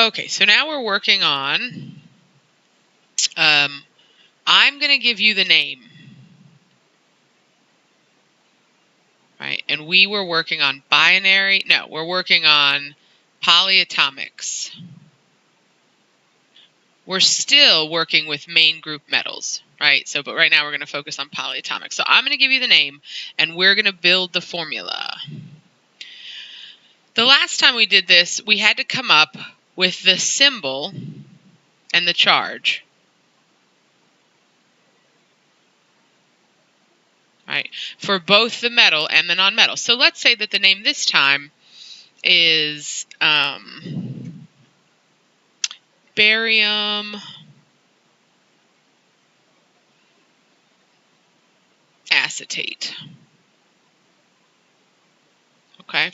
Okay, so now we're working on, I'm going to give you the name, right? And we were working on binary, no, we're working on polyatomics. We're still working with main group metals, right? So, but right now we're going to focus on polyatomics. So I'm going to give you the name, and we're going to build the formula. The last time we did this, we had to come up with the symbol and the charge, right, for both the metal and the nonmetal. So let's say that the name this time is barium acetate. Okay.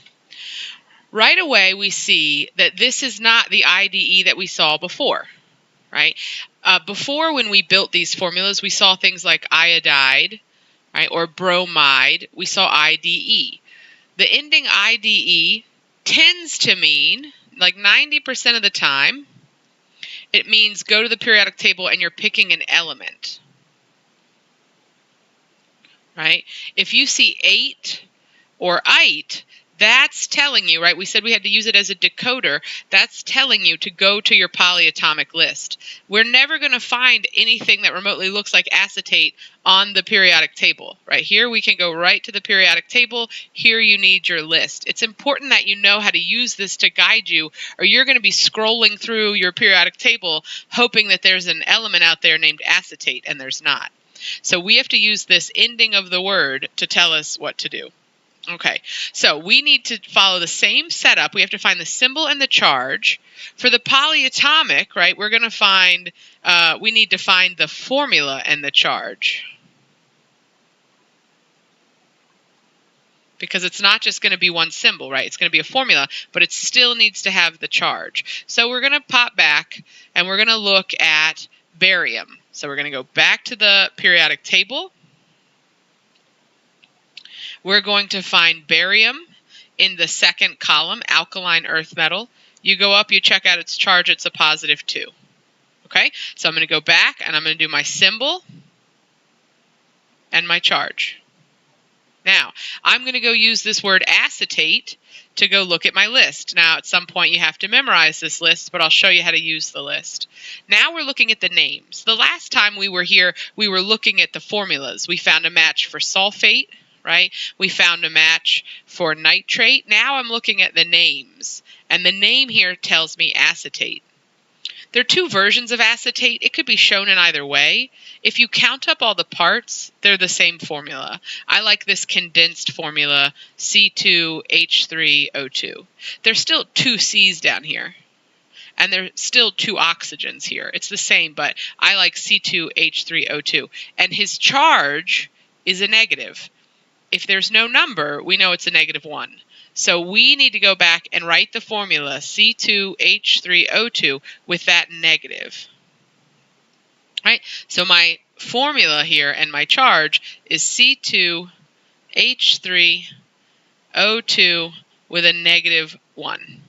Right away we see that this is not the IDE that we saw before, right? Before, when we built these formulas, we saw things like iodide, right, or bromide. We saw IDE. The ending IDE tends to mean, like 90% of the time, it means go to the periodic table and you're picking an element, right? If you see 8 or ite, that's telling you, right? We said we had to use it as a decoder. That's telling you to go to your polyatomic list. We're never going to find anything that remotely looks like acetate on the periodic table, right? Here we can go right to the periodic table. Here you need your list. It's important that you know how to use this to guide you, or you're going to be scrolling through your periodic table hoping that there's an element out there named acetate, and there's not. So we have to use this ending of the word to tell us what to do. Okay, so we need to follow the same setup. We have to find the symbol and the charge. For the polyatomic, right, we're going to find, we need to find the formula and the charge. Because it's not just going to be one symbol, right? It's going to be a formula, but it still needs to have the charge. So we're going to pop back and we're going to look at barium. So we're going to go back to the periodic table. We're going to find barium in the second column, alkaline earth metal. You go up, you check out its charge, it's a +2. Okay, so I'm going to go back and I'm going to do my symbol and my charge. Now, I'm going to go use this word acetate to go look at my list. Now, at some point you have to memorize this list, but I'll show you how to use the list. Now we're looking at the names. The last time we were here, we were looking at the formulas. We found a match for sulfate, right? We found a match for nitrate. Now I'm looking at the names, and the name here tells me acetate. There are two versions of acetate. It could be shown in either way. If you count up all the parts, they're the same formula. I like this condensed formula, C2H3O2. There's still 2 C's down here, and there's still 2 oxygens here. It's the same, but I like C2H3O2. And his charge is a negative. If there's no number, we know it's a -1. So we need to go back and write the formula C2H3O2 with that negative. Right? So my formula here and my charge is C2H3O2 with a -1.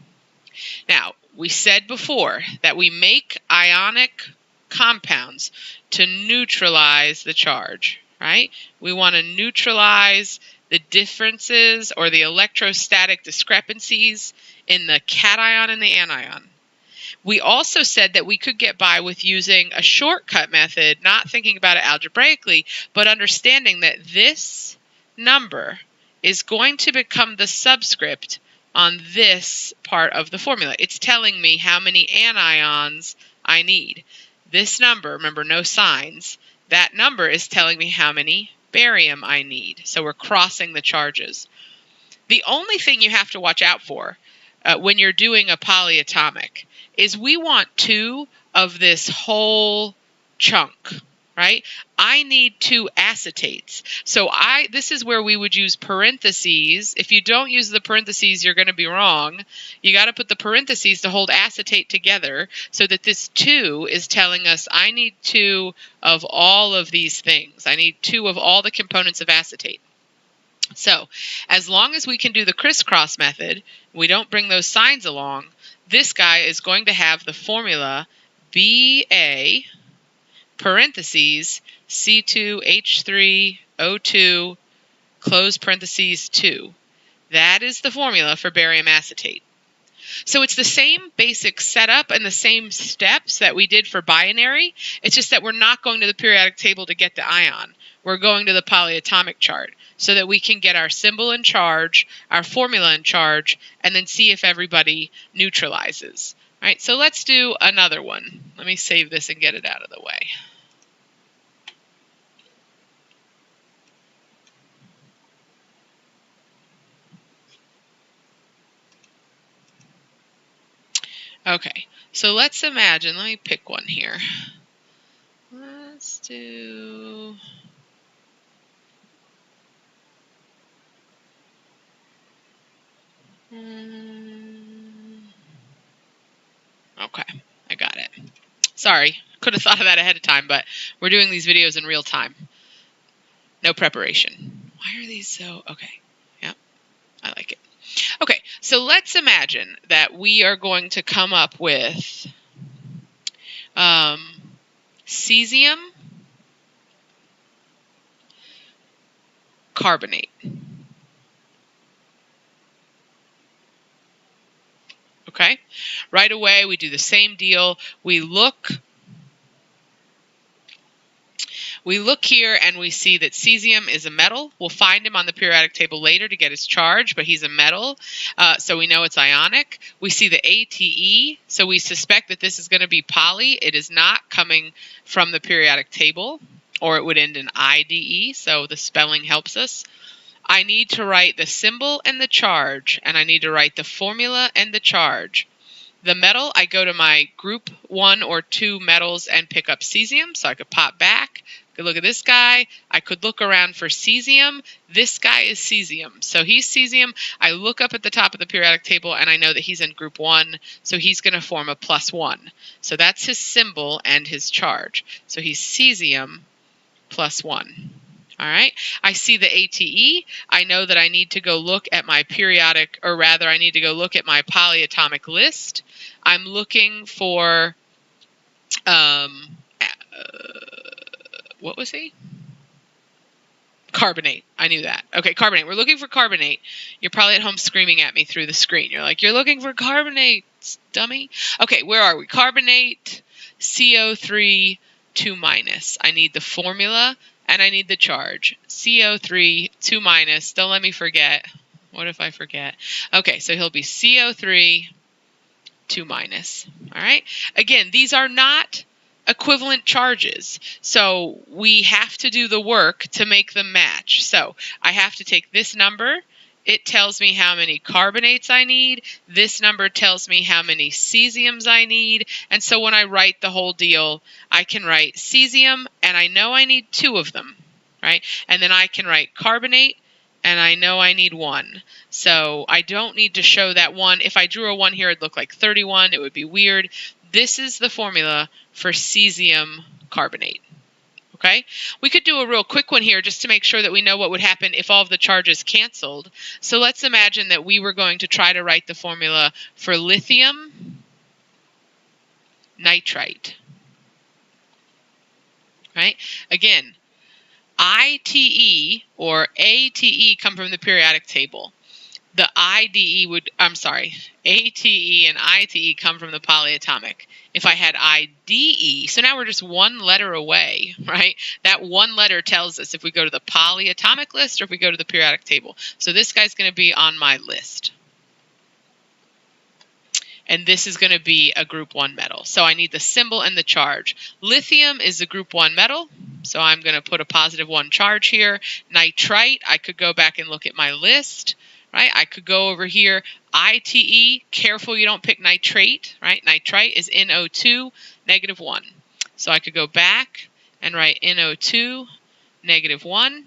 Now, we said before that we make ionic compounds to neutralize the charge. Right? We want to neutralize the differences or the electrostatic discrepancies in the cation and the anion. We also said that we could get by with using a shortcut method, not thinking about it algebraically, but understanding that this number is going to become the subscript on this part of the formula. It's telling me how many anions I need. This number, remember, no signs, that number is telling me how many barium I need. So we're crossing the charges. The only thing you have to watch out for when you're doing a polyatomic is we want 2 of this whole chunk, right? I need 2 acetates. So this is where we would use parentheses. If you don't use the parentheses, you're going to be wrong. You got to put the parentheses to hold acetate together so that this 2 is telling us I need 2 of all of these things. I need 2 of all the components of acetate. So as long as we can do the crisscross method, we don't bring those signs along, this guy is going to have the formula Ba parentheses C2H3O2 close parentheses 2. That is the formula for barium acetate. So it's the same basic setup and the same steps that we did for binary. It's just that we're not going to the periodic table to get the ion. We're going to the polyatomic chart so that we can get our symbol and charge, our formula and charge, and then see if everybody neutralizes. All right, so let's do another one. Let me save this and get it out of the way. Okay, so let's imagine, let me pick one here. Let's do... Okay, I got it. Sorry, could have thought of that ahead of time, but we're doing these videos in real time. No preparation. Why are these so... Okay, yeah, I like it. Okay, so let's imagine that we are going to come up with cesium carbonate. Okay, right away we do the same deal. We look here and we see that cesium is a metal. We'll find him on the periodic table later to get his charge, but he's a metal, so we know it's ionic. We see the ATE, so we suspect that this is going to be poly. It is not coming from the periodic table, or it would end in IDE, so the spelling helps us. I need to write the symbol and the charge, and I need to write the formula and the charge. The metal, I go to my group 1 or 2 metals and pick up cesium, so I could pop back. Could look at this guy. I could look around for cesium. This guy is cesium. So he's cesium. I look up at the top of the periodic table and I know that he's in group 1. So he's going to form a +1. So that's his symbol and his charge. So he's cesium +1. All right. I see the ATE. I know that I need to go look at my periodic, or rather I need to go look at my polyatomic list. I'm looking for what was he? Carbonate. I knew that. Okay, carbonate. We're looking for carbonate. You're probably at home screaming at me through the screen. You're like, you're looking for carbonate, dummy. Okay, where are we? Carbonate, CO3, 2-. I need the formula and I need the charge. CO3, 2-. Don't let me forget. What if I forget? Okay, so he'll be CO3, 2-. All right. Again, these are not equivalent charges, so we have to do the work to make them match. So I have to take this number. It tells me how many carbonates I need. This number tells me how many cesiums I need. And so when I write the whole deal, I can write cesium, and I know I need 2 of them, right? And then I can write carbonate, and I know I need 1. So I don't need to show that 1. If I drew a 1 here, it'd look like 31. It would be weird. This is the formula for cesium carbonate. Okay? We could do a real quick one here just to make sure that we know what would happen if all of the charges canceled. So let's imagine that we were going to try to write the formula for lithium nitrite. Right? Again, ITE or ATE come from the periodic table. The IDE would, I'm sorry, ATE and ITE come from the polyatomic. If I had IDE, so now we're just 1 letter away, right? That 1 letter tells us if we go to the polyatomic list or if we go to the periodic table. So this guy's going to be on my list. And this is going to be a group 1 metal. So I need the symbol and the charge. Lithium is a group 1 metal, so I'm going to put a +1 charge here. Nitrite, I could go back and look at my list. Right? I could go over here, ITE, careful you don't pick nitrate, right? Nitrite is NO2, -1. So I could go back and write NO2, -1.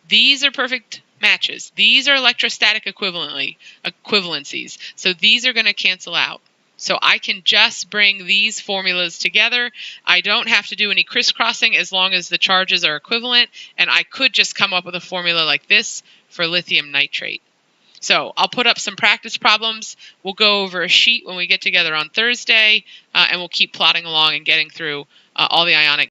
These are perfect matches. These are electrostatic equivalencies. So these are going to cancel out. So I can just bring these formulas together. I don't have to do any crisscrossing as long as the charges are equivalent. And I could just come up with a formula like this for lithium nitrate. So I'll put up some practice problems. We'll go over a sheet when we get together on Thursday, and we'll keep plodding along and getting through all the ionic